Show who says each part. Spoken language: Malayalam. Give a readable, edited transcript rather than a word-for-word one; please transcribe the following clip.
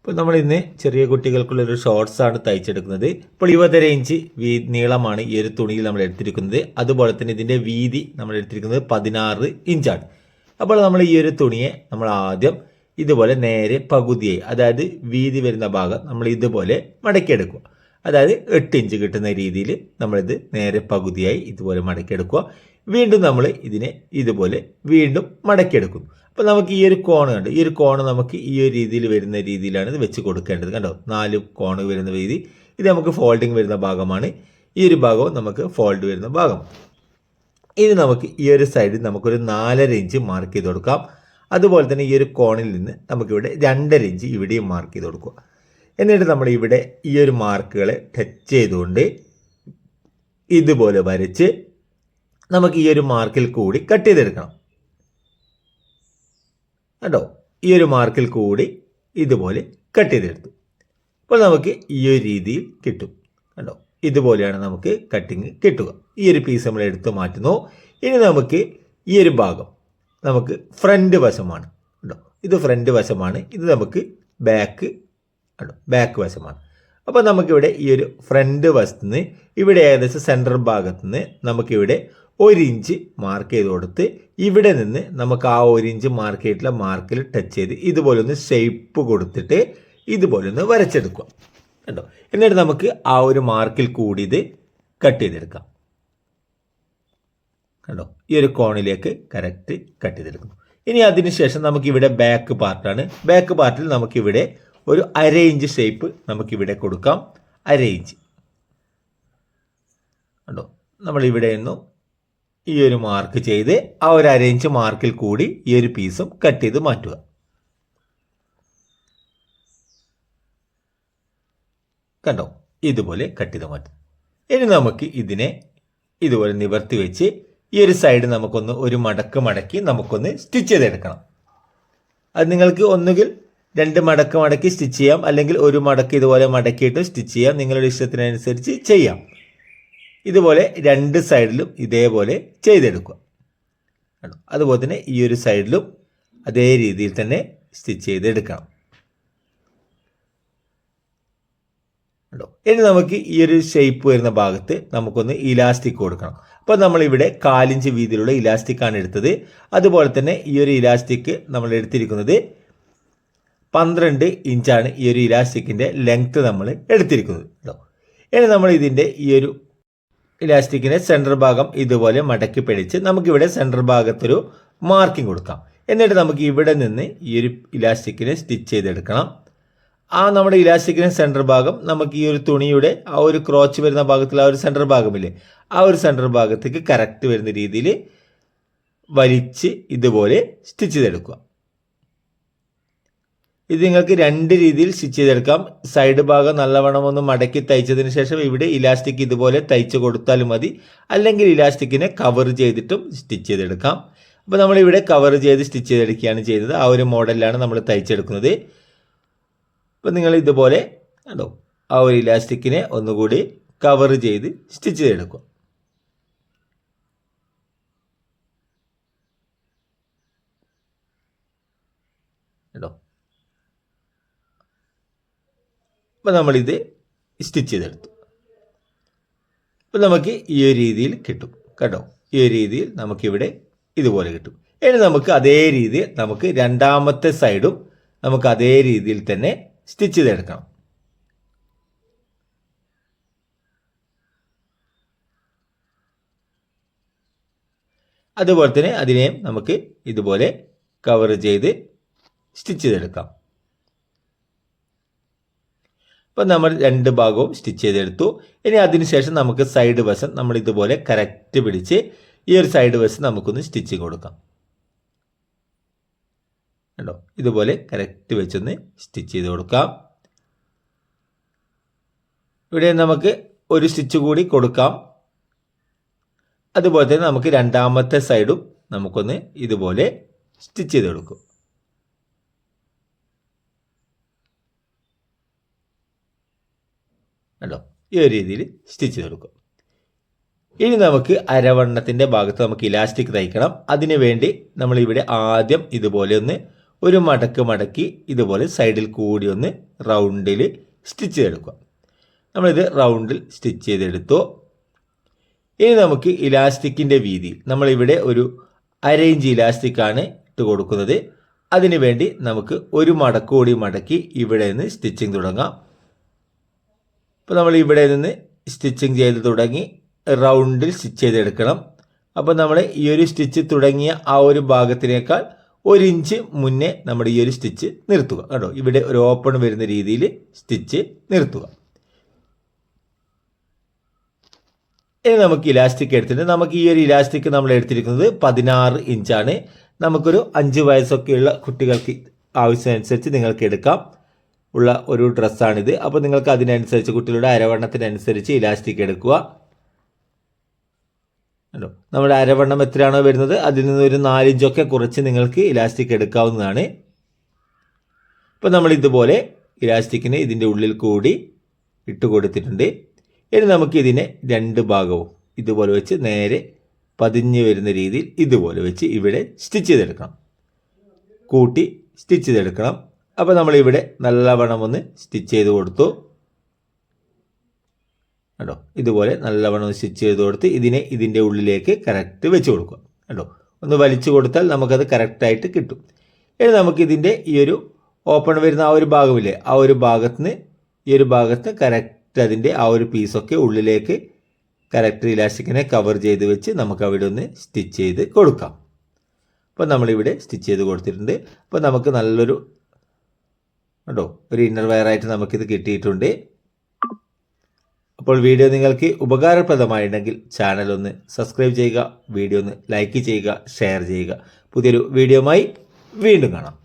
Speaker 1: ഇപ്പോൾ നമ്മൾ ഇന്ന് ചെറിയ കുട്ടികൾക്കുള്ളൊരു ഷോർട്സാണ് തയ്ച്ചെടുക്കുന്നത്. ഇപ്പോൾ 20 ഇഞ്ച് നീളമാണ് ഈ ഒരു തുണിയിൽ നമ്മൾ എടുത്തിരിക്കുന്നത്. അതുപോലെ തന്നെ ഇതിൻ്റെ വീതി നമ്മൾ എടുത്തിരിക്കുന്നത് 16 ഇഞ്ചാണ്. അപ്പോൾ നമ്മൾ ഈ ഒരു തുണിയെ നമ്മൾ ആദ്യം ഇതുപോലെ നേരെ പകുതിയായി, അതായത് വീതി വരുന്ന ഭാഗം നമ്മൾ ഇതുപോലെ മടക്കിയെടുക്കുക. അതായത് 8 ഇഞ്ച് കിട്ടുന്ന രീതിയിൽ നമ്മളിത് നേരെ പകുതിയായി ഇതുപോലെ മടക്കിയെടുക്കുക. വീണ്ടും നമ്മൾ ഇതിനെ ഇതുപോലെ വീണ്ടും മടക്കിയെടുക്കുന്നു. അപ്പോൾ നമുക്ക് ഈ ഒരു കോണ് കണ്ട്, ഈ ഒരു കോണ് നമുക്ക് ഈ ഒരു രീതിയിൽ വരുന്ന രീതിയിലാണ് ഇത് വെച്ച് കൊടുക്കേണ്ടത്. കണ്ടോ, 4 കോണ് വരുന്ന രീതി. ഇത് നമുക്ക് ഫോൾഡിങ് വരുന്ന ഭാഗമാണ്. ഈ ഒരു ഭാഗവും നമുക്ക് ഫോൾഡ് വരുന്ന ഭാഗം. ഇത് നമുക്ക് ഈ ഒരു സൈഡിൽ നമുക്കൊരു 4.5 ഇഞ്ച് മാർക്ക് ചെയ്ത് കൊടുക്കാം. അതുപോലെ തന്നെ ഈ ഒരു കോണിൽ നിന്ന് നമുക്കിവിടെ 2.5 ഇഞ്ച് ഇവിടെയും മാർക്ക് ചെയ്ത് കൊടുക്കുക. എന്നിട്ട് നമ്മൾ ഇവിടെ ഈ ഒരു മാർക്കുകളെ ടച്ച് ചെയ്തുകൊണ്ട് ഇതുപോലെ വരച്ച് നമുക്ക് ഈ ഒരു മാർക്കിൽ കൂടി കട്ട് ചെയ്തെടുക്കണം. കേട്ടോ, ഈ ഒരു മാർക്കിൽ കൂടി ഇതുപോലെ കട്ട് ചെയ്തെടുത്തു. അപ്പോൾ നമുക്ക് ഈ ഒരു രീതിയിൽ കിട്ടും. കണ്ടോ, ഇതുപോലെയാണ് നമുക്ക് കട്ടിങ് കിട്ടുക. ഈ ഒരു പീസ് നമ്മൾ എടുത്ത് മാറ്റുന്നു. ഇനി നമുക്ക് ഈ ഒരു ഭാഗം നമുക്ക് ഫ്രണ്ട് വശമാണ്. കേട്ടോ, ഇത് ഫ്രണ്ട് വശമാണ്. ഇത് നമുക്ക് ബാക്ക് വശമാണ്. അപ്പോൾ നമുക്കിവിടെ ഈ ഒരു ഫ്രണ്ട് വശത്ത് നിന്ന് ഇവിടെ ഏകദേശം സെൻറ്റർ ഭാഗത്ത് നിന്ന് നമുക്കിവിടെ 1 ഇഞ്ച് മാർക്ക് ചെയ്ത് കൊടുത്ത് ഇവിടെ നിന്ന് നമുക്ക് ആ 1 ഇഞ്ച് മാർക്ക് ചെയ്തിട്ടുള്ള മാർക്കിൽ ടച്ച് ചെയ്ത് ഇതുപോലെ ഒന്ന് ഷേപ്പ് കൊടുത്തിട്ട് ഇതുപോലെ ഒന്ന് വരച്ചെടുക്കുക. കണ്ടോ, എന്നിട്ട് നമുക്ക് ആ ഒരു മാർക്കിൽ കൂടി ഇത് കട്ട് ചെയ്തെടുക്കാം. കണ്ടോ, ഈ ഒരു കോണിലേക്ക് കറക്റ്റ് കട്ട് ചെയ്തെടുക്കുന്നു. ഇനി അതിനുശേഷം നമുക്കിവിടെ ബാക്ക് പാർട്ടാണ്. ബാക്ക് പാർട്ടിൽ നമുക്കിവിടെ ഒരു 1/2 ഇഞ്ച് ഷേപ്പ് നമുക്കിവിടെ കൊടുക്കാം. 1/2 ഇഞ്ച്. കണ്ടോ, നമ്മളിവിടെ നിന്നും ഈ ഒരു മാർക്ക് ചെയ്ത് ആ ഒരു 1/2 ഇഞ്ച് മാർക്കിൽ കൂടി ഈ ഒരു പീസും കട്ട് ചെയ്ത് മാറ്റുക. കണ്ടോ, ഇതുപോലെ കട്ട് ചെയ്ത് മാറ്റും. ഇനി നമുക്ക് ഇതിനെ ഇതുപോലെ നിവർത്തി വെച്ച് ഈ ഒരു സൈഡ് നമുക്കൊന്ന് ഒരു മടക്കി നമുക്കൊന്ന് സ്റ്റിച്ച് ചെയ്തെടുക്കണം. അത് നിങ്ങൾക്ക് ഒന്നുകിൽ 2 മടക്കി സ്റ്റിച്ച് ചെയ്യാം, അല്ലെങ്കിൽ ഒരു മടക്ക് ഇതുപോലെ മടക്കിയിട്ട് സ്റ്റിച്ച് ചെയ്യാം. നിങ്ങളുടെ ഇഷ്ടത്തിനനുസരിച്ച് ചെയ്യാം. ഇതുപോലെ 2 സൈഡിലും ഇതേപോലെ ചെയ്തെടുക്കുക. അതുപോലെ തന്നെ ഈ ഒരു സൈഡിലും അതേ രീതിയിൽ തന്നെ സ്റ്റിച്ച് ചെയ്തെടുക്കണം. ഇനി നമുക്ക് ഈ ഒരു ഷേപ്പ് വരുന്ന ഭാഗത്ത് നമുക്കൊന്ന് ഇലാസ്റ്റിക് കൊടുക്കണം. അപ്പോൾ നമ്മളിവിടെ 4 ഇഞ്ച് വീതിയിലുള്ള ഇലാസ്റ്റിക്കാണ് എടുത്തത്. അതുപോലെ തന്നെ ഈ ഒരു ഇലാസ്റ്റിക് നമ്മൾ എടുത്തിരിക്കുന്നത് 12 ഇഞ്ചാണ്. ഈ ഒരു ഇലാസ്റ്റിക്കിൻ്റെ ലെങ്ത്ത് നമ്മൾ എടുത്തിരിക്കുന്നത്. ഇനി നമ്മൾ ഇതിൻ്റെ ഈ ഒരു ഇലാസ്റ്റിക്കിൻ്റെ സെൻറ്റർ ഭാഗം ഇതുപോലെ മടക്കി പിടിച്ച് നമുക്കിവിടെ സെൻറ്റർ ഭാഗത്തൊരു മാർക്കിംഗ് കൊടുക്കാം. എന്നിട്ട് നമുക്ക് ഇവിടെ നിന്ന് ഈ ഒരു ഇലാസ്റ്റിക്കിനെ സ്റ്റിച്ച് ചെയ്തെടുക്കണം. ആ നമ്മുടെ ഇലാസ്റ്റിക്കിൻ്റെ സെൻറ്റർ ഭാഗം നമുക്ക് ഈ ഒരു തുണിയുടെ ആ ഒരു ക്രോച്ച് വരുന്ന ഭാഗത്തിൽ ആ ഒരു സെൻറ്റർ ഭാഗമില്ലേ, ആ ഒരു സെൻറ്റർ ഭാഗത്തേക്ക് കറക്റ്റ് വരുന്ന രീതിയിൽ വലിച്ച് ഇതുപോലെ സ്റ്റിച്ച് ചെയ്തെടുക്കുക. ഇത് നിങ്ങൾക്ക് 2 രീതിയിൽ സ്റ്റിച്ച് ചെയ്തെടുക്കാം. സൈഡ് ഭാഗം നല്ലവണ്ണം ഒന്ന് മടക്കി തയ്ച്ചതിന് ശേഷം ഇവിടെ ഇലാസ്റ്റിക് ഇതുപോലെ തയ്ച്ച് കൊടുത്താലും മതി, അല്ലെങ്കിൽ ഇലാസ്റ്റിക്കിനെ കവർ ചെയ്തിട്ടും സ്റ്റിച്ച് ചെയ്തെടുക്കാം. അപ്പോൾ നമ്മളിവിടെ കവർ ചെയ്ത് സ്റ്റിച്ച് ചെയ്തെടുക്കുകയാണ് ചെയ്യുന്നത്. ആ ഒരു മോഡലിലാണ് നമ്മൾ തയ്ച്ചെടുക്കുന്നത്. അപ്പോൾ നിങ്ങൾ ഇതുപോലെ കണ്ടോ, ആ ഒരു ഇലാസ്റ്റിക്കിനെ ഒന്നുകൂടി കവർ ചെയ്ത് സ്റ്റിച്ച് ചെയ്തെടുക്കുക. കേട്ടോ, അപ്പോൾ നമ്മളിത് സ്റ്റിച്ച് ചെയ്തെടുത്തു. അപ്പോൾ നമുക്ക് ഈ ഒരു രീതിയിൽ കിട്ടും. കേട്ടോ, ഈ ഒരു രീതിയിൽ നമുക്കിവിടെ ഇതുപോലെ കിട്ടും. ഇനി നമുക്ക് അതേ രീതിയിൽ നമുക്ക് രണ്ടാമത്തെ സൈഡും നമുക്ക് അതേ രീതിയിൽ തന്നെ സ്റ്റിച്ച് ചെയ്തെടുക്കണം. അതുപോലെ തന്നെ അതിനെയും നമുക്ക് ഇതുപോലെ കവർ ചെയ്ത് സ്റ്റിച്ച് ചെയ്തെടുക്കാം. അപ്പോൾ നമ്മൾ 2 ഭാഗവും സ്റ്റിച്ച് ചെയ്തെടുത്തു. ഇനി അതിനുശേഷം നമുക്ക് സൈഡ് വശം നമ്മൾ ഇതുപോലെ കറക്റ്റ് പിടിച്ച് ഈ ഒരു സൈഡ് വശം നമുക്കൊന്ന് സ്റ്റിച്ചിങ് കൊടുക്കാം. കണ്ടോ, ഇതുപോലെ കറക്റ്റ് വെച്ചൊന്ന് സ്റ്റിച്ച് ചെയ്ത് കൊടുക്കാം. ഇവിടെ നമുക്ക് ഒരു സ്റ്റിച്ച് കൂടി കൊടുക്കാം. അതുപോലെ തന്നെ നമുക്ക് രണ്ടാമത്തെ സൈഡും നമുക്കൊന്ന് ഇതുപോലെ സ്റ്റിച്ച് ചെയ്ത് കൊടുക്കും. കണ്ടോ, ഈ ഒരു രീതിയിൽ സ്റ്റിച്ച് ചെയ്ത് കൊടുക്കും. ഇനി നമുക്ക് അരവണ്ണത്തിൻ്റെ ഭാഗത്ത് നമുക്ക് ഇലാസ്റ്റിക് തയ്ക്കണം. അതിനു വേണ്ടി നമ്മളിവിടെ ആദ്യം ഇതുപോലെ ഒന്ന് ഒരു മടക്കി ഇതുപോലെ സൈഡിൽ കൂടി ഒന്ന് റൗണ്ടിൽ സ്റ്റിച്ച് ചെയ്തെടുക്കുക. നമ്മളിത് റൗണ്ടിൽ സ്റ്റിച്ച് ചെയ്തെടുത്തു. ഇനി നമുക്ക് ഇലാസ്റ്റിക്കിൻ്റെ വീതി, നമ്മളിവിടെ ഒരു 1/2 ഇഞ്ച് ഇലാസ്റ്റിക്കാണ് ഇട്ട് കൊടുക്കുന്നത്. അതിനു വേണ്ടി നമുക്ക് ഒരു മടക്ക് കൂടി മടക്കി ഇവിടെ നിന്ന് സ്റ്റിച്ചിങ് തുടങ്ങാം. അപ്പോൾ നമ്മൾ ഇവിടെ നിന്ന് സ്റ്റിച്ചിങ് ചെയ്ത് തുടങ്ങി റൗണ്ടിൽ സ്റ്റിച്ച് ചെയ്തെടുക്കണം. അപ്പോൾ നമ്മൾ ഈ ഒരു സ്റ്റിച്ച് തുടങ്ങിയ ആ ഒരു ഭാഗത്തിനേക്കാൾ 1 ഇഞ്ച് മുന്നേ നമ്മൾ ഈ ഒരു സ്റ്റിച്ച് നിർത്തുക. കേട്ടോ, ഇവിടെ ഒരു ഓപ്പൺ വരുന്ന രീതിയിൽ സ്റ്റിച്ച് നിർത്തുക. ഇനി നമുക്ക് ഇലാസ്റ്റിക് എടുത്തിട്ട്, നമുക്ക് ഈ ഒരു ഇലാസ്റ്റിക് നമ്മൾ എടുത്തിരിക്കുന്നത് 16 ഇഞ്ചാണ്. നമുക്കൊരു 5 വയസ്സൊക്കെയുള്ള കുട്ടികൾക്ക് ആവശ്യമനുസരിച്ച് നിങ്ങൾക്ക് എടുക്കാം ഉള്ള ഒരു ഡ്രസ്സാണിത്. അപ്പോൾ നിങ്ങൾക്ക് അതിനനുസരിച്ച് കുട്ടികളുടെ അരവണ്ണത്തിനനുസരിച്ച് ഇലാസ്റ്റിക് എടുക്കുക. നമ്മുടെ അരവണ്ണം എത്രയാണോ വരുന്നത് അതിൽ നിന്ന് ഒരു 4 ഇഞ്ചൊക്കെ കുറച്ച് നിങ്ങൾക്ക് ഇലാസ്റ്റിക് എടുക്കാവുന്നതാണ്. ഇപ്പോൾ നമ്മൾ ഇതുപോലെ ഇലാസ്റ്റിക്കിന് ഇതിൻ്റെ ഉള്ളിൽ കൂടി ഇട്ട് കൊടുത്തിട്ടുണ്ട്. ഇനി നമുക്ക് ഇതിനെ 2 ഭാഗവും ഇതുപോലെ വെച്ച് നേരെ പതിഞ്ഞ് വരുന്ന രീതിയിൽ ഇതുപോലെ വെച്ച് ഇവിടെ സ്റ്റിച്ച് ചെയ്തെടുക്കണം, കൂട്ടി സ്റ്റിച്ച് ചെയ്തെടുക്കണം. അപ്പോൾ നമ്മളിവിടെ നല്ലവണ്ണം ഒന്ന് സ്റ്റിച്ച് ചെയ്ത് കൊടുത്തു. കേട്ടോ, ഇതുപോലെ നല്ലവണ്ണം സ്റ്റിച്ച് ചെയ്ത് കൊടുത്ത് ഇതിനെ ഇതിൻ്റെ ഉള്ളിലേക്ക് കറക്റ്റ് വെച്ച് കൊടുക്കുക. കേട്ടോ, ഒന്ന് വലിച്ചു കൊടുത്താൽ നമുക്കത് കറക്റ്റായിട്ട് കിട്ടും. ഇനി നമുക്കിതിൻ്റെ ഈ ഒരു ഓപ്പൺ വരുന്ന ആ ഒരു ഭാഗമില്ലേ, ആ ഒരു ഭാഗത്തുനിന്ന് ഈ ഒരു ഭാഗത്ത് കറക്റ്റ് അതിൻ്റെ ആ ഒരു പീസൊക്കെ ഉള്ളിലേക്ക് കറക്റ്റ് ഇലാസ്റ്റിക്കിനെ കവർ ചെയ്ത് വെച്ച് നമുക്ക് അവിടെ ഒന്ന് സ്റ്റിച്ച് ചെയ്ത് കൊടുക്കാം. അപ്പോൾ നമ്മളിവിടെ സ്റ്റിച്ച് ചെയ്ത് കൊടുത്തിട്ടുണ്ട്. അപ്പോൾ നമുക്ക് നല്ലൊരു കേട്ടോ ഒരു ഇന്നർ വെയറായിട്ട് നമുക്കിത് കിട്ടിയിട്ടുണ്ട്. അപ്പോൾ വീഡിയോ നിങ്ങൾക്ക് ഉപകാരപ്രദമായിട്ടുണ്ടെങ്കിൽ ചാനൽ ഒന്ന് സബ്സ്ക്രൈബ് ചെയ്യുക, വീഡിയോ ഒന്ന് ലൈക്ക് ചെയ്യുക, ഷെയർ ചെയ്യുക. പുതിയൊരു വീഡിയോയുമായി വീണ്ടും കാണാം.